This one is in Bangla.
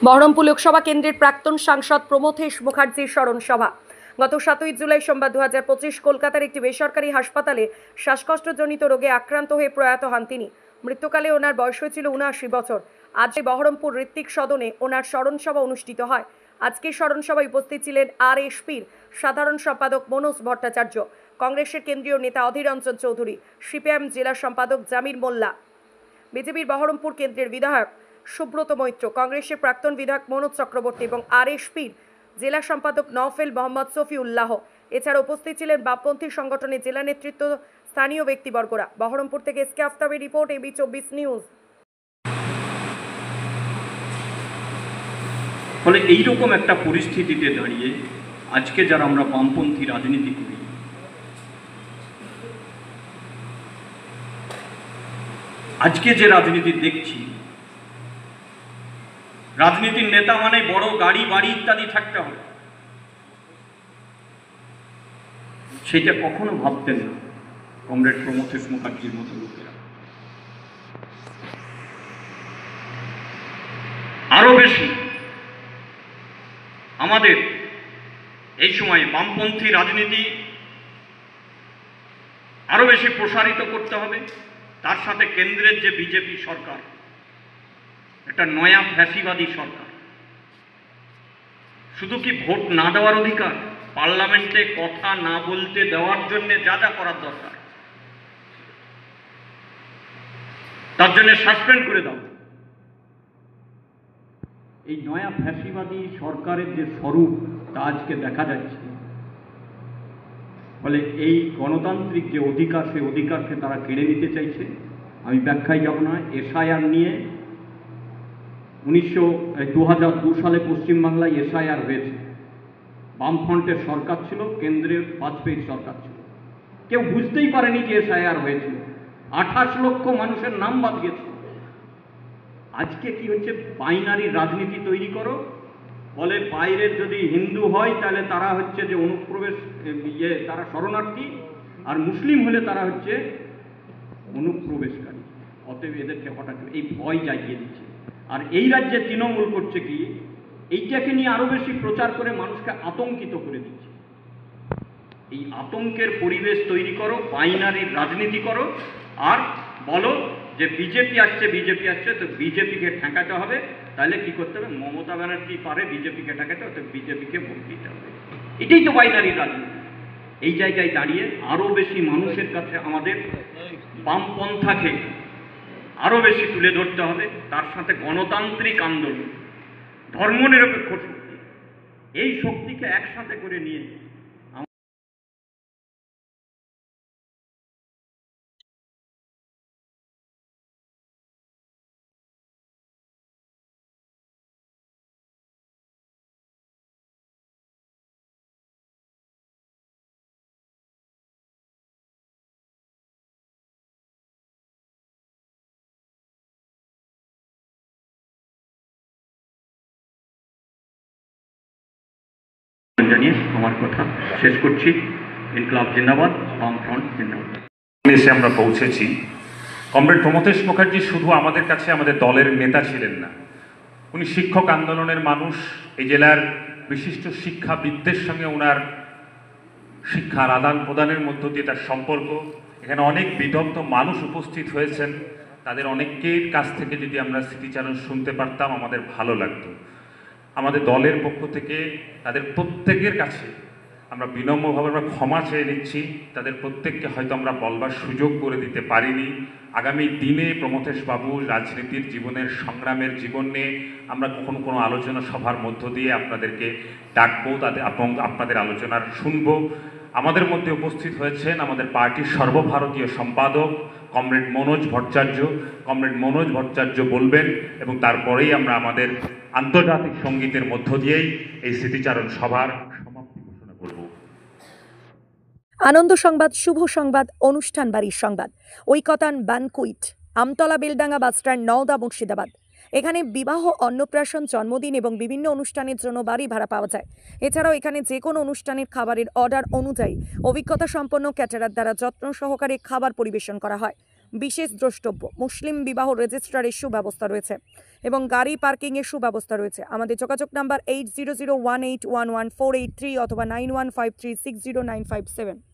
বহরমপুর লোকসভা কেন্দ্রের প্রাক্তন সাংসদ প্রমথেশ মুখার্জির স্মরণ সভা গত 7 জুলাই সোমবার 2025 কলকাতার একটি বেসরকারি হাসপাতালে শ্বাসকষ্টজনিত রোগে আক্রান্ত হয়ে প্রয়াত হন তিনি। মৃত্যুকালে ওনার বয়স হয়েছিল 79 বছর। আজ বহরমপুর ঋত্বিক সদনে ওনার স্মরণ সভা অনুষ্ঠিত হয়। আজকের স্মরণ সভায় উপস্থিত ছিলেন আরএসপির সাধারণ সম্পাদক মনোজ ভট্টাচার্য, কংগ্রেসের কেন্দ্রীয় নেতা অধীর রঞ্জন চৌধুরী, সিপিএম জেলা সম্পাদক জামির মোল্লা, বিজেপির বহরমপুর কেন্দ্রের বিধায়ক সুব্রত মৈত্র, কংগ্রেসের প্রাক্তন বিধায়ক মনোজ চক্রবর্তী এবং আরএসপির জেলা সম্পাদক নওফেল মোহাম্মদ সফিউল্লাহ। এছাড়া উপস্থিত ছিলেন বামপন্থী সংগঠনের জেলা নেতৃত্ব, স্থানীয় ব্যক্তিবর্গরা। বহরমপুর থেকে এসকে আফতাবের রিপোর্ট, এবি24 নিউজ। ফলে এইরকম একটা পরিস্থিতিতে দাঁড়িয়ে আজকে যারা আমরা বামপন্থী রাজনীতি করি, আজকে যে রাজনীতি দেখছি, রাজনীতির নেতা মানে বড় গাড়ি বাড়ি ইত্যাদি থাকতে হবে, সেটা কখনো ভাবতেন না কমরেড প্রমথেশ মুখার্জির মতো লোকেরা। আরো বেশি আমাদের এই সময় বামপন্থী রাজনীতি আরো বেশি প্রসারিত করতে হবে। তার সাথে কেন্দ্রের যে বিজেপি সরকার, একটা নয়া ফ্যাসিবাদী সরকার, শুধু কি ভোট না দেওয়ার অধিকার, পার্লামেন্টে কথা না বলতে দেওয়ার জন্য যা যা করার দরকার তার জন্য সাসপেন্ড করে দাও। এই নয়া ফ্যাসিবাদী সরকারের যে স্বরূপ তা আজকে দেখা যাচ্ছে। ফলে এই গণতান্ত্রিক যে অধিকার, সেই অধিকারকে তারা কেড়ে নিতে চাইছে। আমি ব্যাখ্যায় যাব না। এসআইআর নিয়ে 2002 সালে পশ্চিমবাংলায় এসআইআর হয়েছে। বামফ্রন্টের সরকার ছিল, কেন্দ্রের বাজপেয়ীর সরকার ছিল। কেউ বুঝতেই পারেনি যে এসআইআর হয়েছিল। 28 লক্ষ মানুষের নাম বাদ গেছে। আজকে কি হচ্ছে, বাইনারি রাজনীতি তৈরি করো, বলে বাইরের যদি হিন্দু হয় তাহলে তারা হচ্ছে যে অনুপ্রবেশ, তারা শরণার্থী, আর মুসলিম হলে তারা হচ্ছে অনুপ্রবেশকারী। অতএব এদেরকে হঠাৎ এই ভয় জাগিয়ে দিচ্ছে। আর এই রাজ্যে তৃণমূল করছে কি, এইটাকে নিয়ে আরো বেশি প্রচার করে মানুষকে আতঙ্কিত করে দিচ্ছে। এই আতঙ্কের পরিবেশ তৈরি করো, বাইনারির রাজনীতি করো, আর বলো যে বিজেপি আসছে, বিজেপি আসছে, তো বিজেপিকে ঠেকাতে হবে। তাহলে কি করতে হবে, মমতা ব্যানার্জি পারে বিজেপিকে ঠেকাতে, অর্থাৎ বিজেপিকে ভোট দিতে হবে। এটাই তো বাইনারি রাজনীতি। এই জায়গায় দাঁড়িয়ে আরো বেশি মানুষের কাছে আমাদের বামপন্থাকে আরো বেশি তুলে ধরতে হবে। তার সাথে গণতান্ত্রিক আন্দোলন, ধর্মনিরপেক্ষ শক্তি, এই শক্তিকে একসাথে করে নিয়ে জানিয়ে আমার কথা শেষ করছি। ইনকলাব জিন্দাবাদ, বামফ্রন্ট জিন্দাবাদ। এসে আমরা পৌঁছেছি। কমরেড প্রমথেশ মুখার্জি শুধু আমাদের কাছে আমাদের দলের নেতা ছিলেন না, উনি শিক্ষক আন্দোলনের মানুষ। এই জেলার বিশিষ্ট শিক্ষাবিদদের সঙ্গে ওনার শিক্ষার আদান প্রদানের মধ্য দিয়ে তার সম্পর্ক। এখানে অনেক বিদগ্ধ মানুষ উপস্থিত হয়েছেন, তাদের অনেকের কাছ থেকে যদি আমরা স্মৃতিচারণ শুনতে পারতাম আমাদের ভালো লাগতো। আমাদের দলের পক্ষ থেকে তাদের প্রত্যেকের কাছে আমরা বিনম্রভাবে আমরা ক্ষমা চেয়ে নিচ্ছি। তাদের প্রত্যেককে হয়তো আমরা বলবার সুযোগ করে দিতে পারিনি। আগামী দিনে প্রমথেশ বাবু রাজনীতির জীবনের, সংগ্রামের জীবন নিয়ে আমরা কোনো আলোচনা সভার মধ্য দিয়ে আপনাদেরকে ডাকবো, তাদের আপনাদের আলোচনার শুনবো। আমাদের মধ্যে উপস্থিত হয়েছেন আমাদের পার্টির সর্বভারতীয় সম্পাদক কমরেড মনোজ ভট্টাচার্য। কমরেড মনোজ ভট্টাচার্য বলবেন এবং তারপরেই আমরা আমাদের আন্তর্জাতিক সঙ্গীতের মধ্য দিয়েই এই স্মৃতিচারণ সভার সমাপ্তি ঘোষণা করব। আনন্দ সংবাদ, শুভ সংবাদ, অনুষ্ঠান বাড়ির সংবাদ, ঐকতান বানকুইট, আমতলা বেলডাঙ্গা বাসস্ট্যান্ড, নওদা, মুর্শিদাবাদ। এখানে বিবাহ, অন্নপ্রাশন, জন্মদিন এবং বিভিন্ন অনুষ্ঠানের জন্য বাড়ি ভাড়া পাওয়া যায়। এছাড়াও এখানে যে কোনো অনুষ্ঠানের খাবারের অর্ডার অনুযায়ী অভিজ্ঞতা সম্পন্ন ক্যাটারার দ্বারা যত্ন সহকারে খাবার পরিবেশন করা হয়। বিশেষ দ্রষ্টব্য, মুসলিম বিবাহ রেজিস্ট্রারের সুব্যবস্থা রয়েছে এবং গাড়ি পার্কিংয়ের সুব্যবস্থা রয়েছে। আমাদের যোগাযোগ নাম্বার 8001811483 অথবা 9153609557।